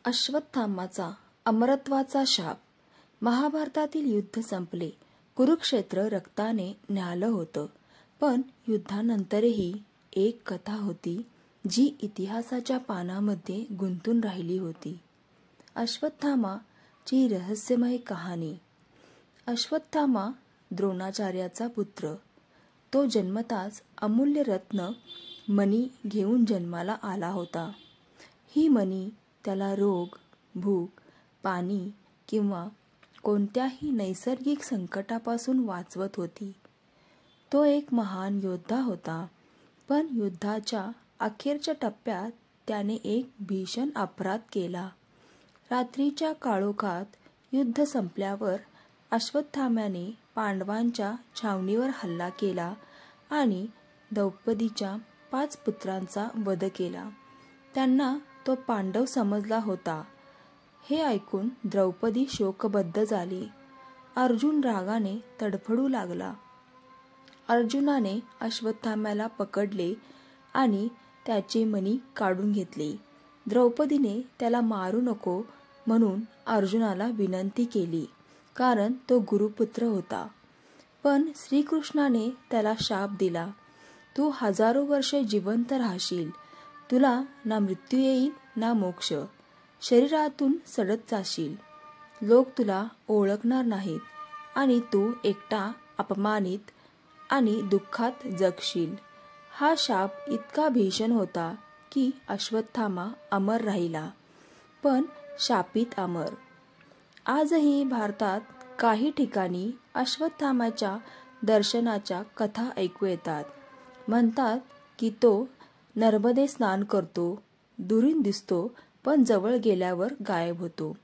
अश्वत्थामाचा अमरत्वाचा शाप. महाभारतातील युद्ध संपले. कुरुक्षेत्र रक्ताने न्हालं होतं. पण युद्धानंतरही एक कथा होती जी इतिहासाच्या पानामध्ये गुंतून राहिली होती. अश्वत्थामाची रहस्यमय कहाणी. अश्वत्थामा द्रोणाचार्याचा पुत्र. तो जन्मताच अमूल्य रत्न मणी घेऊन जन्माला आला होता. ही मणी त्याला रोग, भूक, पाणी किंवा कोणत्याही नैसर्गिक संकटापासून वाचवत होती. तो एक महान योद्धा होता, पण युद्धाच्या अखेरच्या टप्प्यात त्याने एक भीषण अपराध केला. रात्रीच्या काळोखात युद्ध संपल्यावर अश्वत्थाम्याने पांडवांच्या छावणीवर हल्ला केला आणि द्रौपदीच्या 5 पुत्रांचा वध केला. त्यांना तो पांडव समजला होता. हे ऐकून द्रौपदी शोकबद्ध झाली. अर्जुन रागाने तडफडू लागला. अर्जुनाने अश्वत्थाम्याला पकडले आणि त्याचे मणी काढून घेतले. द्रौपदीने त्याला मारू नको म्हणून अर्जुनाला विनंती केली, कारण तो गुरुपुत्र होता. पण श्रीकृष्णाने त्याला शाप दिला, तू हजारो वर्षे जिवंत राहशील. तुला ना मृत्यू येईल ना मोक्ष. शरीरातून सडत जाशील. लोक तुला ओळखणार नाहीत आणि तू एकटा अपमानित आणि दुःखात जगशील. हा शाप इतका भीषण होता की अश्वत्थामा अमर राहिला, पण शापित अमर. आजही भारतात काही ठिकाणी अश्वत्थामाच्या दर्शनाच्या कथा ऐकू येतात. म्हणतात की तो नर्मदे स्नान करतो, दुरून दिसतो, पण जवळ गेल्यावर गायब होतो.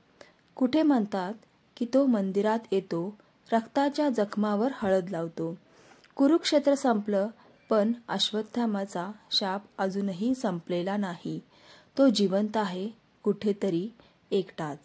कुठे म्हणतात की तो मंदिरात येतो, रक्ताच्या जखमावर हळद लावतो. कुरुक्षेत्र संपलं, पण अश्वत्थामाचा शाप अजूनही संपलेला नाही. तो जिवंत आहे, कुठेतरी एकटाच.